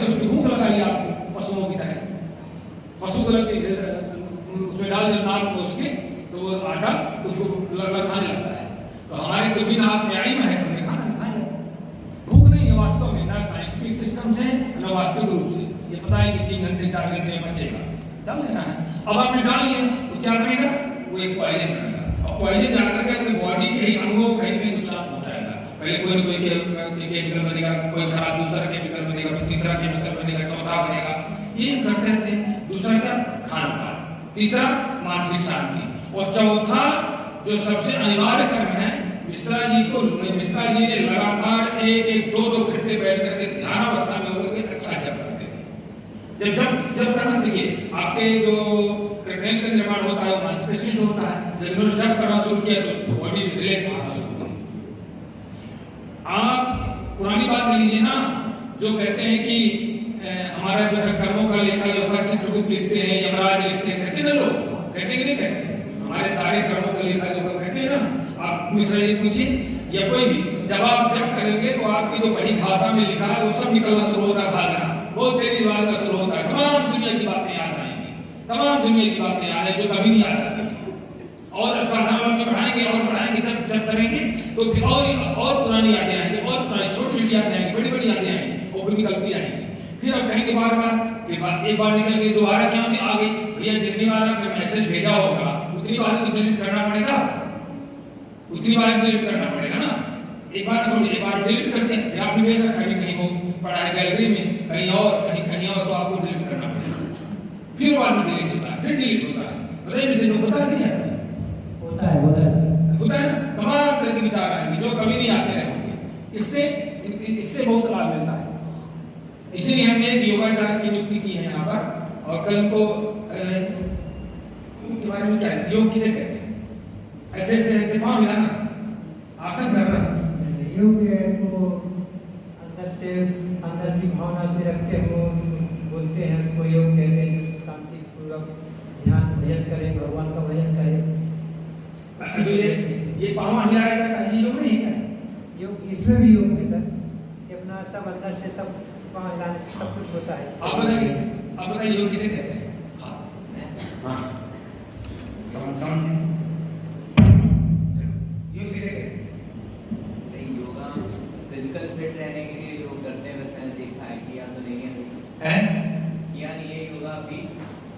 ऐसे उसकी भूख लगाई आपको पशुओं की तरह, पशु को लगती उसमें डाल दे नाक में उसके, तो वो आटा उसको खाने लगता है। तो हमारे कुछ भी नाक में आई में है, हमने खाना नहीं खाया। भूख नहीं है वास्तव में, ना साइंटिफिक सिस्टम से न वास्तविक रूप से। ये पता है कि 3 घंटे 4 घंटे बचेगा, डाल देना है। अब आपने डाल लिया तो क्या करेगा, वो एक पॉइजन बनेगा, और पॉइजन जाकर के अपने बॉडी के ही अंगों को कहीं भी नुकसान पहुंचाएगा। पहले कोई केमिकल बनेगा, कोई खराब दूसरा केमिकल बनेगा, फिर तीसरा केमिकल बनेगा, चौथा बनेगा। ये करते थे। दूसरा क्या, खान पान, तीसरा मानसिक शांति, और चौथा जो सबसे अनिवार्य कर्म है, मिश्रा जी ने लगातार 1-2 घंटे बैठ करके ध्यान अवस्था में होकर के अच्छा जप करते थे। जब करना, देखिए आपके जो ब्रेन का निर्माण होता है वो मांसपेशी से होता है। जब उन्होंने जब करना शुरू किया तो बॉडी में रिलैक्स होना शुरू हुआ। आप पुरानी बात ले लीजिए ना, जो कहते हैं कि हमारा जो है कर्मों का लेखा जोखा चित्रगुप्त लिखते हैं, यमराज लिखते हैं, कहते हैं ना लोग, कहते कि नहीं कहते? हमारे सारे कर्मों का लेखा जोखा कहते हैं ना। आप मिश्रा जी पूछिए या कोई भी, जब आप जब करेंगे तो आपकी जो वही खाता में लिखा है वो सब निकलना शुरू होता है, बहुत तेजी बात का शुरू होता है। तमाम दुनिया की बातें याद आएंगी, तमाम दुनिया की बातें याद है जो कभी नहीं याद आती। और साधारण में पढ़ाएंगे और पढ़ाएंगे, जब करेंगे तो फिर और पुरानी यादें आएंगी, और पुरानी छोटी छोटी यादें आएंगी, बड़ी बड़ी यादें आएंगी, और फिर निकलती आएंगी। फिर आप कहेंगे बार बार, एक बार निकल गई, दोबारा क्या आ गई। भैया जितनी बार आपने मैसेज भेजा होगा उतनी बार तो डिलीट करना पड़ेगा, उतनी बार डिलीट करना पड़ेगा ना। एक बार डिलीट करते हैं, आपने भेजा कहीं हो पड़ा है गैलरी में, कहीं और, तो आपको डिलीट करना पड़ेगा। फिर बाद में डिलीट होता है, फिर डिलीट होता है। बताइए मैसेज होता है नहीं आता? होता है। तमाम तरह के विचार आएंगे जो कभी नहीं आते रहेंगे। इससे बहुत लाभ मिलता है। इसलिए हमने योगाचार की नियुक्ति की है यहाँ पर। और कल को के बारे में क्या है, योग किसे कहते हैं? ऐसे पाँव हिलाना, आसन करना, योग को अंदर की भावना से रखते हुए बोलते हैं, उसको योग कहते हैं। जो शांति पूर्वक ध्यान भजन करें, भगवान का भजन करें। जो ये पाँव हिलाया जाता है, योग नहीं है? योग, इसमें भी योग है सर। अपना सब अंदर से सब पाँव हिलाने से सब कुछ होता है। आप बताइए योग किसे कहते हैं? हाँ, योग किसे कहते हैं? योगा फिजिकल फिट रहने के लिए योग करते हैं, वैसे मैंने देखा है, किया तो नहीं है, किया नहीं है योगा अभी,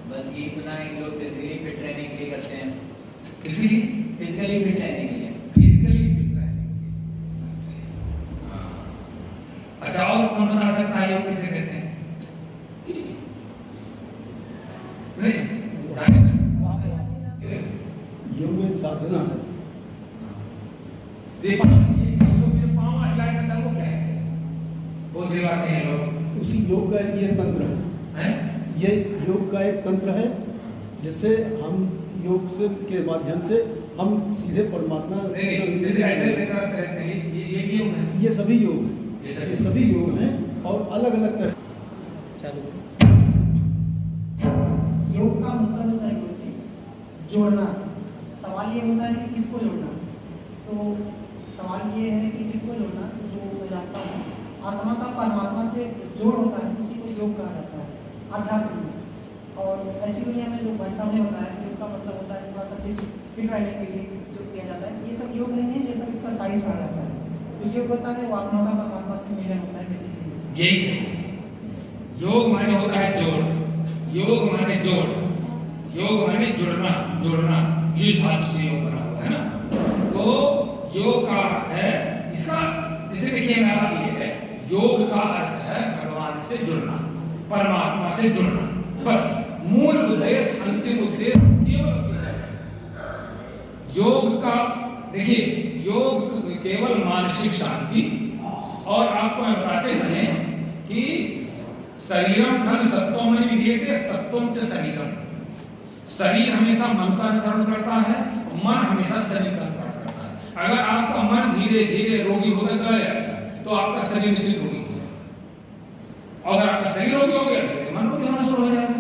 बस ये सुना है कि लोग फिजिकली फिट रहने के लिए करते हैं। किसके लिए? फिजिकली फिट रहने के लिए। फिजिकली फिट रहने के लिए। अच्छा, और कौन बता सकता है योग किसे कहते हैं? योग एक साधना है। पाँव हिलाया जाता है वो क्या है? वो दिलवाते हैं लोग। उसी योग का ये तंत्र है, ये योग का एक तंत्र है जिससे हम योग से के माध्यम से हम सीधे परमात्मा ऐसे करते रहते हैं। ये योग है, ये सभी योग हैं, ये सभी योग हैं और अलग अलग तरह। योग का मतलब होता है जोड़ना। सवाल ये होता है कि किसको जोड़ना। तो सवाल ये है कि किसको जोड़ना, जो मैं जानता हूँ आत्मा का परमात्मा से जोड़ होता है, उसी को योग कहा जाता है आध्यात्म में। और ऐसी दुनिया में जो भाई साहब ने बताया योग का मतलब होता है थोड़ा सा फिट रहने के लिए योग किया जाता है। ये सब योग नहीं है, ये सब एक्सरसाइज कहा जाता है। तो योग होता है वो आत्मा का परमात्मा से मिलन होता है किसी। यही है योग माने होता है जोड़। योग माने जोड़, योग माने जोड़ना, ये धातु से योग बना हुआ है ना। तो योग का अर्थ है इसका, जैसे देखिए मेरा ये है, योग का अर्थ है भगवान से जुड़ना, परमात्मा से जुड़ना। बस मूल उद्देश्य, अंतिम उद्देश्य केवल उतना है। योग का देखिए, योग केवल मानसिक शांति। और आपको हम बताते हैं कि शरीरम खल सत्वम विधीयते, सत्वम च शरीरम। शरीर हमेशा मन का अनुकरण करता है, मन हमेशा शरीर का अनुकरण करता है। अगर आपका मन धीरे धीरे रोगी होता चला जाएगा तो आपका शरीर निश्चित रोगी हो जाएगा। अगर आपका शरीर रोगी हो गया तो मन रोगी होना शुरू हो जाएगा,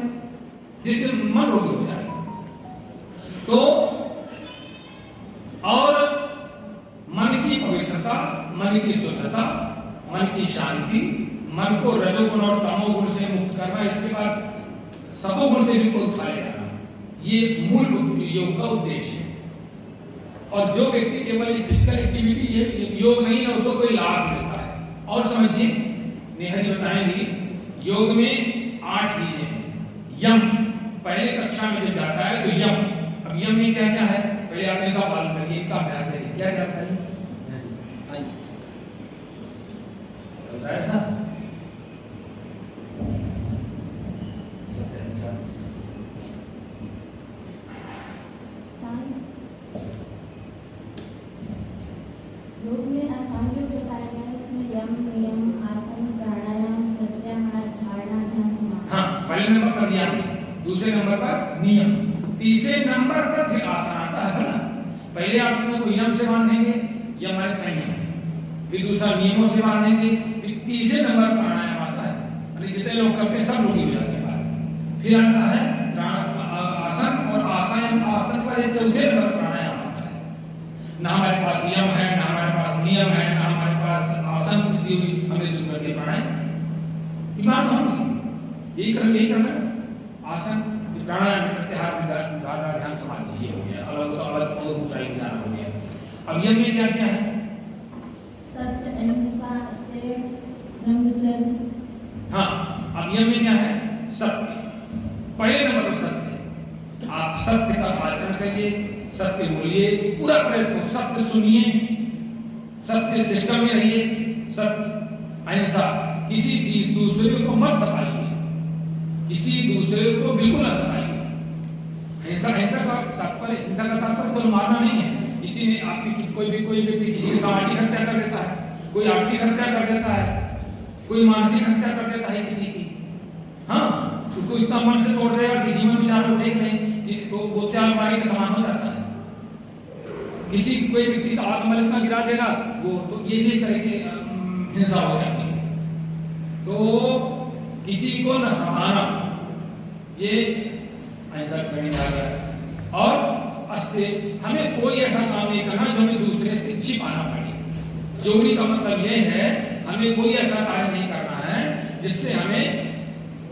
धीरे धीरे मन रोगी हो जाएगा। तो और मन की पवित्रता, मन की शुद्धता, मन की शांति, मन को रजोगुण और तमोगुण से मुक्त करना, इसके बाद सतोगुण से भी को उठा ले जाना, ये मूल योग का उद्देश्य है। और जो व्यक्ति केवल फिजिकल एक्टिविटी ये योग नहीं है, उसको कोई लाभ मिलता है। और समझिए, नेहा जी बताएंगी, योग में 8 चीजें हैं। यम, पहले कक्षा में जब जाता है तो यम, अब यम में क्या क्या है, पहले आप इनका पालन करिए, इनका अभ्यास करिए। क्या क्या है? ऐसा योग में अष्टांग योग बताया गया है, उसमें यम, संयम, आसन, प्राणायाम, प्रत्याहार, धारणा, ध्यान, समाधि। हाँ, पहले नंबर पर ध्यान, दूसरे नंबर पर नियम, तीसरे नंबर पर फिर आसन आता है ना। पहले आप अपने को यम से बांधेंगे, यम हमारे संयम, फिर दूसरा नियमों से बांधेंगे, फिर तीसरे नंबर प्राणायाम आता है। अरे जितने लोग करते हैं सब लोग हो जाते हैं। फिर आता है आसन, और आसन पर चौथे नंबर प्राणायाम आता है। ना हमारे पास यम है, ना हमारे पास नियम है, ना हमारे पास आसन सिद्धि हुई, हमने शुरू कर दिया प्राणायाम। दिमाग होंगे यही करना आसन, प्राणायाम, प्रत्याहार, धारणा, ध्यान, समाधि, ये हो गया। अलग अलग और ऊंचाई में जाना हो गया। अब यम में क्या क्या है? सत्य, अहिंसा, अस्तेय, ब्रह्मचर्य। हाँ, अब यम में क्या है? सत्य, पहले नंबर पर सत्य। आप सत्य का आचरण करिए, सत्य बोलिए, पूरा प्रयत्न, सत्य सुनिए, सत्य सिस्टम में रहिए, सत्य, अहिंसा, किसी दूसरे को मत सताइए, किसी दूसरे को बिल्कुल न सताइए। हिंसा का तात्पर्य, हिंसा का तात्पर्य कोई मारना नहीं है। किसी ने आपकी कोई व्यक्ति किसी की सामाजिक हत्या कर देता है, कोई आर्थिक हत्या कर देता है, कोई मानसिक हत्या कर देता है किसी की, हाँ, तो कोई इतना मन से तोड़ देगा कि जीवन विचार उठे नहीं, तो वो चाल मारे के समान हो जाता है। किसी कोई व्यक्ति का आत्मलितना गिरा देगा, वो तो ये भी एक तरह की हिंसा हो जाती है। तो किसी को न सताना, ये ऐसा करना है। और हमें कोई ऐसा काम नहीं करना जो हमें दूसरे से छिपाना पड़े। चोरी का मतलब ये है, हमें कोई ऐसा कार्य नहीं करना है जिससे हमें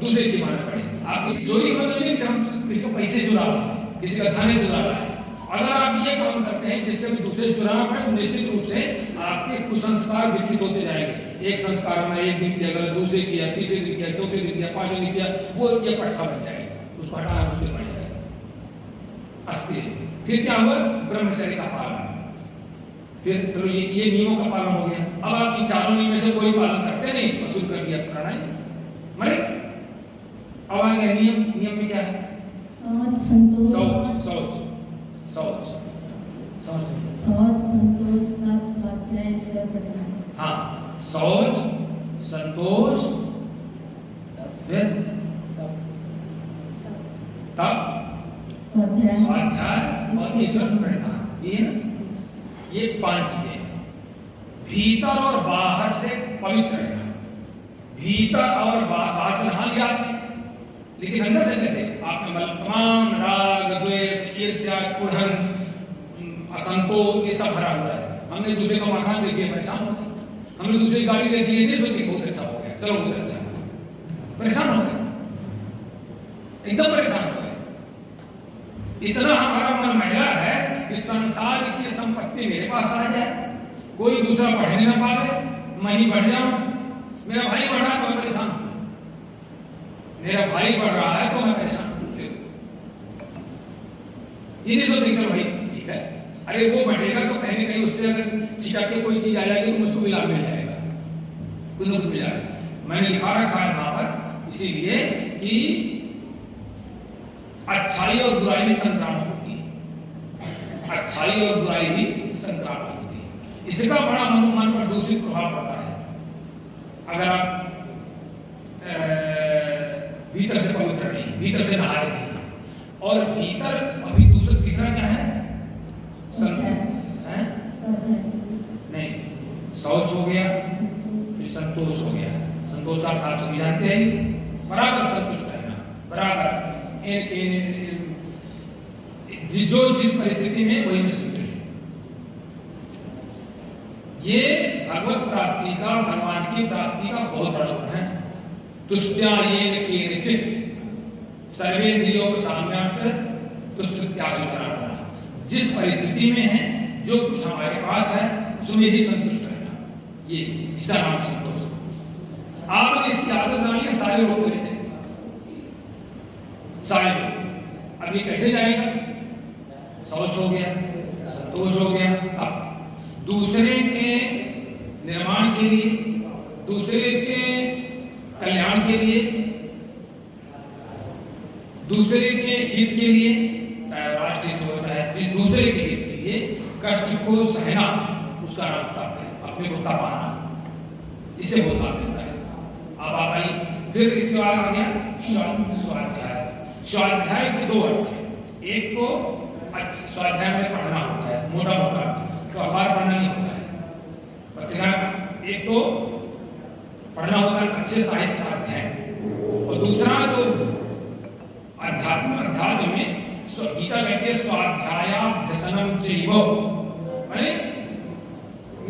दूसरे छिपाना पड़े। आप चोरी का मतलब नहीं कि हम किसी को पैसे चुरा रहे हैं, किसी का थाने चुरा रहे हैं। अगर आप ये काम करते हैं जिससे भी दूसरे चुराना पड़े, तो निश्चित रूप से आपके कुसंस्कार विकसित होते जाएंगे। एक संस्कार हमने एक दिन किया, अगर दूसरे किया, तीसरे दिन किया, चौथे दिन किया, पांचवें दिन किया, वो ये पट्टा बन जाएगा, उसको हटाना मुश्किल पड़ जाएगा। अस्थिर, फिर क्या हुआ? ब्रह्मचर्य का पालन, फिर चलो ये नियमों का पालन हो गया। अब आप इन चारों नियम में से कोई पालन करते नहीं, वसूल कर दिया प्राणायाम मरे। अब आ गया नियम में क्या है? शौच, हाँ, शौच, संतोष, फिर तप, स्वाध्याय और ईश्वर प्रणिधान, ये 5 चीजें। भीतर और बाहर से पवित्र रहना, भीतर और बाहर से नहा लिया आपने, लेकिन अंदर से कैसे? आपने तमाम राग, द्वेष, ईर्ष्या, कुढ़न, असंतोष, ये सब भरा हुआ है। हमने दूसरे को मकान देख लिया, परेशान होते। हमने दूसरे की गाड़ी देख ली, सोचे बहुत अच्छा हो गया, चलो बहुत अच्छा, परेशान हो गए, एकदम परेशान हो गए। इतना हमारा मन महिला है कि संसार की संपत्ति मेरे पास आ जाए, कोई दूसरा बढ़ने ना पावे, मैं ही बढ़ जाऊं। मेरा भाई बढ़ रहा है तो मैं परेशान हूं, मेरा भाई बढ़ रहा है तो मैं परेशान हूं। ये नहीं सोचते चलो भाई ठीक है, अरे वो बढ़ेगा तो कहीं ना कहीं उससे अगर छिटक के कोई चीज आ जाएगी तो मुझको भी लाभ मिल जाएगा, कुछ न कुछ मिल जाएगा। मैंने लिखा रखा है वहां पर इसीलिए कि अच्छाई और बुराई भी संक्रामक होती है, अच्छाई और बुराई भी संक्रामक होती है। इसका बड़ा मन पर दूसरी प्रभाव पड़ता है। अगर आप भीतर से पवित्र नहीं, भीतर से नहाए नहीं, और भीतर अभी दूसरा तीसरा क्या है? नहीं, शौच हो गया, फिर संतोष हो गया। संतोष का अर्थ आप सभी जानते हैं, बराबर संतुष्ट रहना, बराबर जो जिस परिस्थिति में वही में संतुष्ट। ये भगवत प्राप्ति का, भगवान की प्राप्ति का बहुत बड़ा गुण है। तुष्टायेन केनचित् सर्वेन्द्रियोपशाम्यात् तुष्टत्यासुकरणः। जिस परिस्थिति में है, जो कुछ हमारे पास है, उसमें ही संतुष्ट रहना, ये इसका नाम संतोष। आपने इसकी आदत डाली है, सारे रोक लेते हैं, सारे लोग। अब ये कैसे जाएगा? शौच हो गया, संतोष हो गया, अब दूसरे के निर्माण के लिए, दूसरे के कल्याण के लिए, दूसरे के हित के लिए, चाहे राष्ट्र हित हो चाहे दूसरे के हित के लिए कष्ट को सहना, उसका नाम तप है। अपने को तपाना, इसे बहुत लाभ मिलता है। अब आप आई, फिर इसके बाद आ गया स्वाध्याय। स्वाध्याय के दो अर्थ हैं। एक तो स्वाध्याय में पढ़ना होता है, मोटा मोटा, तो अखबार पढ़ना नहीं होता है, पत्रिका। एक तो पढ़ना होता है अच्छे साहित्य का अध्ययन, और दूसरा जो अध्यात्म में गीता कहती है स्वाध्यायाभ्यसनम चैव, माने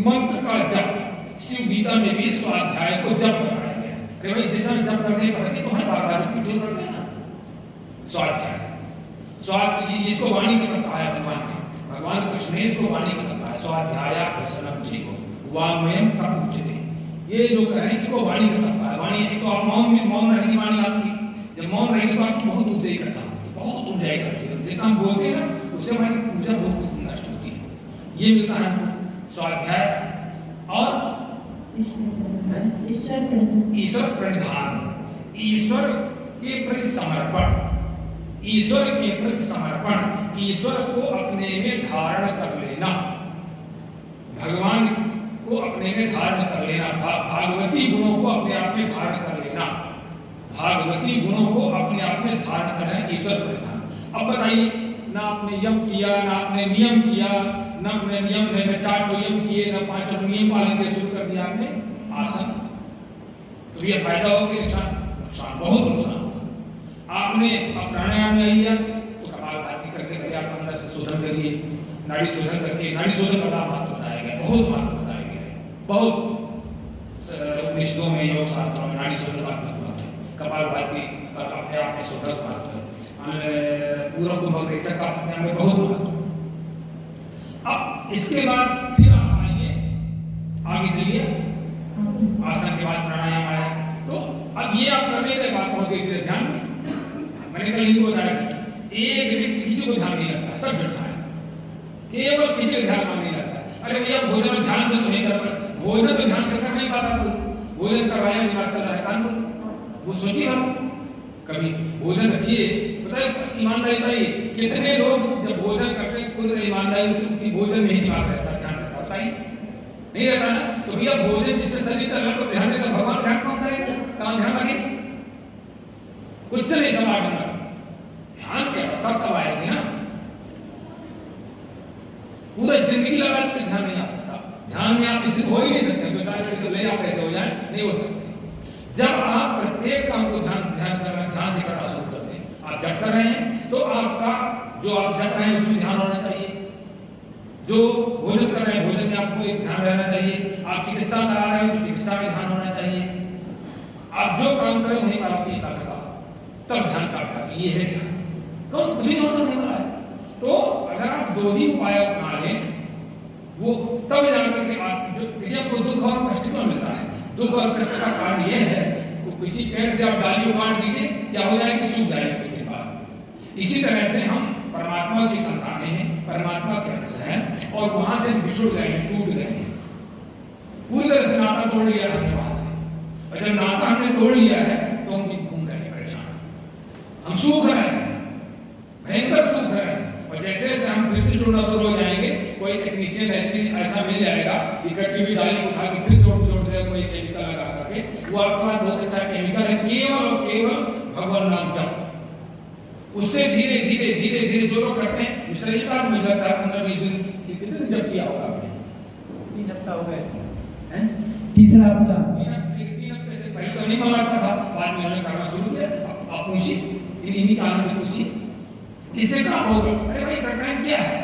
मंत्र का जप। शिव गीता में भी स्वाध्याय को जप बताया गया। अरे भाई जिस समय जप करते पढ़ते तो हर बार क्यों करते हैं ना? स्वाध्याय, इसको वाणी का कहा है भगवान कृष्ण ने इसको वाणी का कहा है। स्वाध्यायाभ्यसनम चैव वाङ्मयं तप उच्यते। ये जो कह रहे हैं इसको वाणी का कहा है। वाणी एक तो आप मौन रहेगी वाणी आपकी, जब मौन रहेगी तो आपकी बहुत ऊर्जा इकट्ठा होती है, बहुत ऊर्जा इकट्ठी होती है। जितना हम बोलते हैं ना, उससे हमारी ऊर्जा बहुत नष्ट होती है। ये मिलता है स्वाध्याय। और ईश्वर प्रणिधान, ईश्वर के प्रति समर्पण, ईश्वर के प्रति समर्पण, ईश्वर को अपने में धारण कर लेना, भगवान को अपने में धारण कर लेना, भागवती गुणों को अपने आप में धारण कर लेना, भागवती गुणों को अपने आप में धारण करना, ईश्वर प्रणिधान। अब बताइए, ना आपने यम किया, ना आपने नियम किया, ना अपने नियम में 4 तो यम किए, ना 5 नियम पालन के शुरू कर दिया आपने आसन, तो ये फायदा हो कि नुकसान, बहुत नुकसान होगा। आपने प्राणायाम नहीं लिया तो कपालभाति करके करके आप अंदर से शोधन करिए, नाड़ी शोधन करके, नाड़ी शोधन का लाभ महत्व बताया गया, बहुत महत्व बताया गया, बहुत निष्ठों में, योग शास्त्रों में नाड़ी शोधन का महत्व है। कपालभाति का अपने आप में शोधन महत्व है, पूरा कुंभक का अपने आप में बहुत महत्व। अब इसके बाद फिर आप आएंगे आगे चलिए, आसन के बाद प्राणायाम आया। तो अब ये आप करने के बाद बहुत इसलिए ध्यान, मैंने कल इनको बताया एक व्यक्ति किसी को ध्यान नहीं लगता, सब झूठा है, केवल किसी को ध्यान नहीं लगता। अरे भैया भोजन ध्यान से तो नहीं कर पाते, भोजन तो ध्यान से कर नहीं पाता, भोजन करवाया दिमाग चल रहा है कान पर, वो सोचिए हम कभी भोजन रखिए। पता है ईमानदारी भाई, कितने लोग जब भोजन करते हैं खुद ईमानदारी की भोजन में ही दिमाग रहता है, ध्यान रहता है, नहीं रहता ना? तो भैया भोजन जिससे शरीर चल रहा है तो ध्यान देगा, भगवान ध्यान कौन करेगा? कहाँ ध्यान लगे? कुछ नहीं सवाल करना, ध्यान की अवस्था कब आएगी ना? पूरा जिंदगी लगा के ध्यान नहीं आ सकता, ध्यान में आप इसलिए हो ही नहीं सकते, तो सारे ले आप ऐसे हो जाए, नहीं हो सकते। जब आप प्रत्येक काम को ध्यान से करना शुरू करते हैं, आप जब कर रहे हैं तो आपका जो आप जब रहे हैं उसमें ध्यान होना चाहिए, जो भोजन कर रहे हैं भोजन में आपको एक ध्यान रहना चाहिए, आप चिकित्सा करा रहे हो तो चिकित्सा में ध्यान होना चाहिए, आप जो काम करें वहीं पर आपकी एकाग्रता, तब ध्यान का ये है ध्यान। कौन कुछ ही नॉर्मल नहीं रहा है। तो अगर आप 2 ही उपाय अपना लें, वो तब जाकर के आप जो देखिए आपको दुख और कष्ट क्यों मिलता है, दुख और कष्ट का कारण ये है, तो किसी पेड़ से आप डाली उखाड़ दीजिए, क्या हो जाएगी? सूख जाएगी के बाद। इसी तरह से हम परमात्मा की संतानें हैं, परमात्मा के अंश हैं, और वहां से बिछुड़ गए हैं, टूट गए हैं, पूरी तरह से नाता तोड़ लिया हमने वहां से। और जब नाता हमने तोड़ लिया है तो हम घूम रहे हैं परेशान, हम सूख रहे हैं, भयंकर सूख रहे हैं। और जैसे जैसे हम फिर से जोड़ना शुरू हो जाएंगे, कोई टेक्नीशियन ऐसा मिल जाएगा, इकट्ठी हुई डाली उठा के फिर जोड़ देगा कोई केमिकल लगा करके, वो आपके पास बहुत अच्छा केमिकल है, केवल और केवल भगवान नाम जप। उससे धीरे धीरे धीरे धीरे जो लोग करते हैं, दूसरा ये बात मुझे लगता है 15-20 दिन कितने जब किया होगा आपने? 3 हफ्ता हो गया इसमें, तीसरा हफ्ता, 3 हफ्ते से पहले तो नहीं मन लगता था, बाद में उन्होंने करना शुरू किया। आप पूछिए, इन्हीं कारण से पूछिए किससे काम होगा? अरे भाई सरकार क्या है,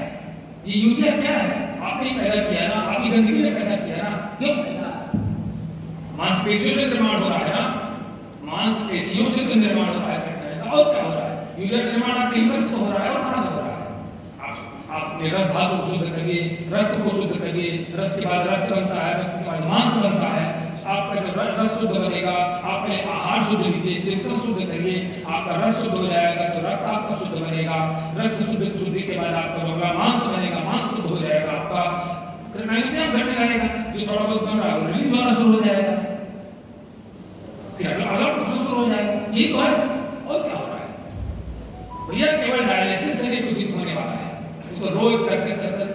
ये यूरिया क्या है? आपने पैदा किया ना, आपकी गंदगी ने पैदा किया ना, क्यों? मांसपेशियों से निर्माण हो रहा है ना, मांसपेशियों से तो निर्माण हो रहा है कठिनाई का, और क्या हो रहा है? यूरिया का निर्माण आपके लिवर से हो रहा है और कहाँ से हो रहा है? आप रस धातु को शुद्ध करिए, रक्त को शुद्ध करिए, रस के बाद रक्त बनता है, रक्त के बाद मांस बनता है। आपका जब रस शुद्ध बनेगा, आप पहले आहार शुद्ध लीजिए, चिंतन शुद्ध करिए, आपका रस शुद्ध हो जाएगा तो रक्त आपका शुद्ध बनेगा, रक्त शुद्धि के बाद आपका बनेगा मांस बनेगा, मांस शुद्ध हो जाएगा, आपका घटने लगेगा, जो थोड़ा बहुत बन रहा है रिलीज होना शुरू हो जाएगा, फिर अगला प्रोसेस शुरू हो जाएगा। ये तो है, और क्या हो रहा है भैया? केवल डायलिसिस से नहीं कुछ होने वाला है, तो रोज करते करते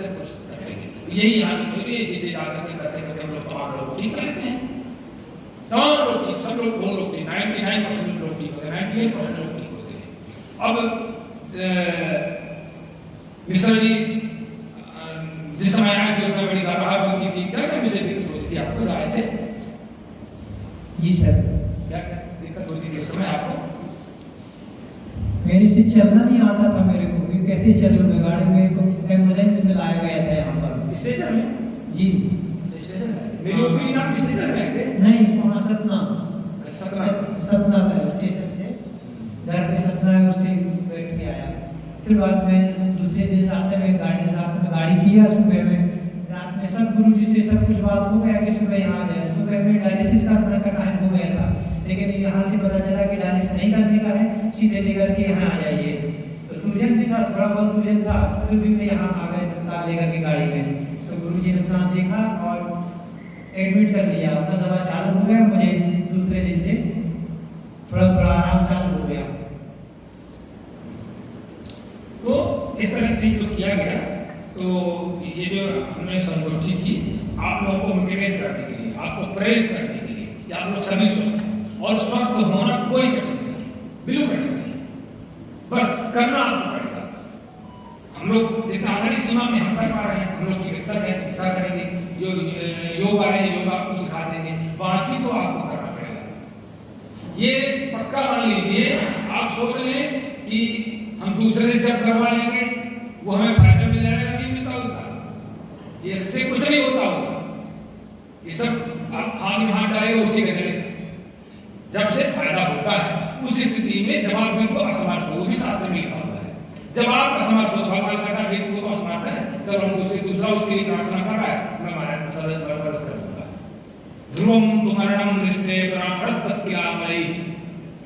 यही इसी से जाकर करते करते हम लोग तमाम लोग ठीक कर लेते हैं, तमाम लोग ठीक, सब लोग बहुत लोग ठीक, 99% लोग ठीक होते हैं, 98% लोग ठीक होते हैं। अब मिश्रा जी जिस समय आए थे उस समय बड़ी घबराहट होती थी, क्या क्या विषय दिक्कत होती थी आपको? आए थे जी सर। क्या दिक्कत होती थी उस समय आपको? मेरे से चलना नहीं आता था मेरे को, कैसे चलूँ मैं? गाड़ी में को एम्बुलेंस में लाया गया था यहाँ पर स्टेशन में। जी स्टेशन में मेरी ओपी नाम स्टेशन में थे? नहीं, वहाँ सतना सतना स्टेशन से घर पे सतना है, उससे बैठ के आया। फिर बाद में दूसरे दिन रात में गाड़ी किया, सुबह में रात में सब गुरु जी से सब कुछ बात हो गया कि सुबह यहाँ आ जाए। सुबह में डायलिसिस करने का टाइम हो गया था, लेकिन यहाँ से पता चला कि डायलिसिस नहीं करने का है, सीधे लेकर के यहाँ आ जाइए। तो सूजन भी था, थोड़ा बहुत सूजन था, फिर भी मैं यहाँ आ गए लेकर के गाड़ी में। तो गुरु जी ने अपना देखा और एडमिट कर लिया, अपना दवा चालू हो गया। मुझे दूसरे दिन से थोड़ा थोड़ा आराम चालू हो गया। तो इस तरह से जो किया गया, तो ये जो हमने संगोष्ठी की आप लोगों को मोटिवेट करने के लिए, आपको प्रेरित करने के लिए, या आप लोग सभी स्वस्थ और स्वस्थ होना कोई कठिन नहीं है, बिल्कुल कठिन नहीं है, बस करना आपको पड़ेगा। हम लोग जितना हमारी सीमा में हम कर पा रहे हैं, हम लोग चिकित्सक है, चिकित्सा करेंगे, योग आ रहे हैं, योग आपको सिखा देंगे, बाकी तो आपको करना पड़ेगा। ये पक्का मान लीजिए, आप सोच लें कि हम दूसरे से जब करवा लेंगे वो हमें फायदा मिल जाएगा, नहीं मिलता होगा, इससे कुछ नहीं होता होगा। ये सब आप हाथ में हाथ डालेगा उसी का चलेगा। जब से फायदा होता है उस स्थिति में जब आप बिल्कुल असमर्थ हो, वो भी शास्त्र में लिखा हुआ है, जब आप असमर्थ हो, भगवान कहता है वो तो असमर्थ है, जब हम उससे दूसरा उसके लिए प्रार्थना कर रहा है, मैं महाराज करूंगा। ध्रुवम तुमरणम निष्ठे ब्राह्मण तत्किलामयी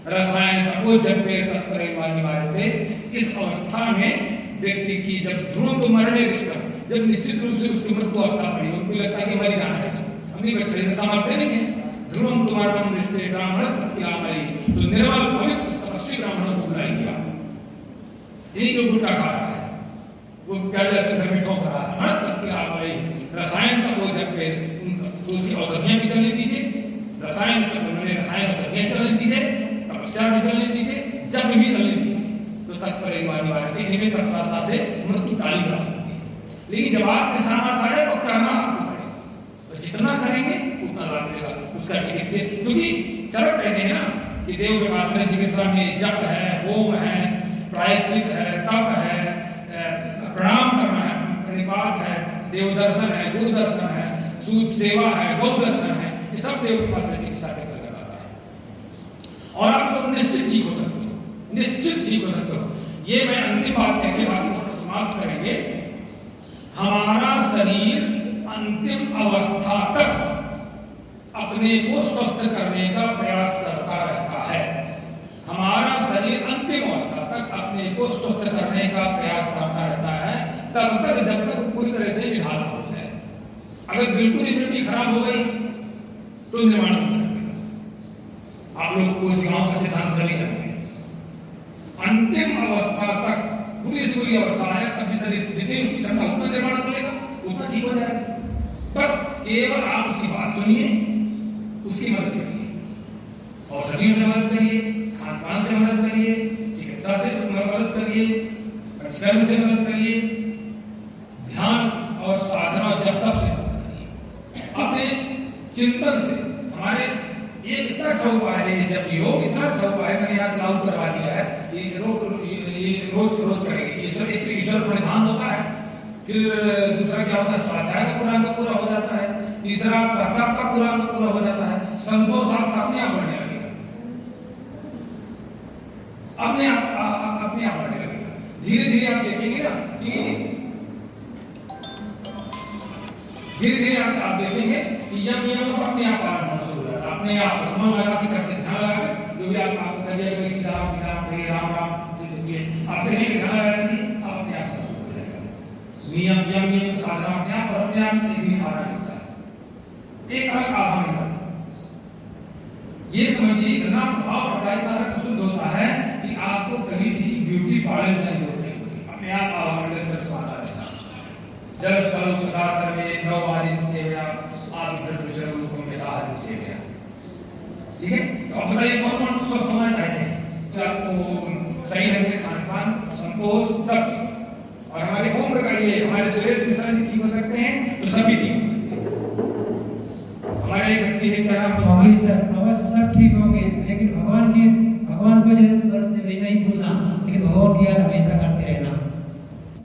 रसायन तपो जपे तत्परिवार निवारते। इस अवस्था में व्यक्ति की जब ध्रुव तो मरणे रिश्ता, जब निश्चित रूप से उसकी मृत्यु अवस्था पड़ी, उनको लगता है कि मर जाना है, हम नहीं बैठ रहे, सामर्थ्य नहीं है। ध्रुवम तुम्हारा निष्ठे ब्राह्मण तत्किलामयी, तो निर्मल पवित्र तपस्वी ब्राह्मणों को बुलाई गया। यही जो गुट्टा खा रहा है वो क्या घर में ठोक रहा है, तत्किलामयी रसायन तपो जपे, तो उसकी औषधियां भी चलने दीजिए, रसायन रसायन औषधियां चलने दीजिए, तपस्या भी चलने दीजिए, जब भी चलने दीजिए, तो तत्परिवार निवारते, इनमें तत्परता से मृत्यु टाली जा सकती है। लेकिन जब आपके सामर्थ्य आ जाए तो करना आपको पड़ेगा, तो जितना करेंगे उतना लाभ मिलेगा उसका चिकित्सा। क्योंकि चरक कहते हैं ना कि देव विपासना चिकित्सा में जप है, होम है, प्रायश्चित है, तप है, प्रणाम करना है, प्रणिपात है, देव दर्शन है, गुरु दर्शन है, सूद सेवा है, गौ दर्शन है, ये सब देव विपासना चिकित्सा के अंतर्गत आता है। और आप लोग निश्चित ठीक हो सकते हो, निश्चित ठीक हो सकते हो। ये मैं अंतिम बात कहते बात समाप्त करेंगे। हमारा शरीर अंतिम अवस्था तक अपने को स्वस्थ करने का प्रयास करता रहता है। हमारा शरीर अंतिम अवस्था तक अपने को स्वस्थ करने का प्रयास करता रहता है, तब तक जब तक पूरी तरह से निढाल हो जाए। अगर बिल्कुल इम्यूनिटी खराब हो गई तो निर्माण हो जाएगा। आप लोग उस गांव का सिद्धांत सही रखेंगे, अंतिम अवस्था तक पूरी से पूरी अवस्था है, तब भी शरीर जितनी उसकी क्षमता उतना निर्माण करेगा, उतना ठीक हो जाएगा। बस केवल आप उसकी बात सुनिए, उसकी मदद करिए, औषधियों से मदद करिए, खान पान से मदद करिए, चिकित्सा से मदद करिए, कर्म से मदद करिए, ध्यान और साधना जप तप से मदद करिए, अपने चिंतन से। हमारे ये इतना अच्छा उपाय है, जब योग इतना अच्छा उपाय मैंने यहाँ से लागू करवा दिया है, ये रोज करेंगे। ईश्वर पर ध्यान होता है, फिर दूसरा क्या होता है, स्वाध्याय का पूरा अंग पूरा हो जाता है। तीसरा कर्तव्य का पूरा अंग पूरा हो जाता है। संतोष आपका अपने आप बढ़ने लगेगा, अपने आप बढ़ने लगेगा। धीरे धीरे आप देखेंगे ना कि आप देखेंगे कि यम नियमों को अपने आप पालन होना शुरू हो जाता है। अपने आप मन लगा के करते, ध्यान लगा के जो भी आप करिए, कोई सीताराम हरे राम राम जो भी आप करेंगे, ध्यान लगा के आप अपने आप शुरू हो जाएगा। नियम यम नियम साधना अपने आप और अपने आप एक भी आराम मिलता है, एक अलग आभार मिलता है। ये समझिए इतना प्रभाव पड़ता है, इतना रक्त शुद्ध होता है कि आपको कभी किसी ब्यूटी पार्लर में नहीं जरूरत नहीं होगी, अपने आप आभार मंडल से बाहर आ जाएगा। जल स्थल प्रसाद में नववारी सेवा आदि रूपों में आदि सेवा। ठीक है, तो अब बताइए कौन कौन स्वस्थ होना चाहते हैं? तो आपको सही ढंग से खान पान, संतोष, सब, और हमारे उम्र का ये हमारे सुरेश मिश्रा जी ठीक हो सकते हैं तो सभी ठीक हो सकते हैं। हमारे एक बच्ची है, क्या नाम है? सर अवश्य सब ठीक होंगे, लेकिन भगवान को जरूर नहीं भूलना, लेकिन भगवान की याद हमेशा करते रहना।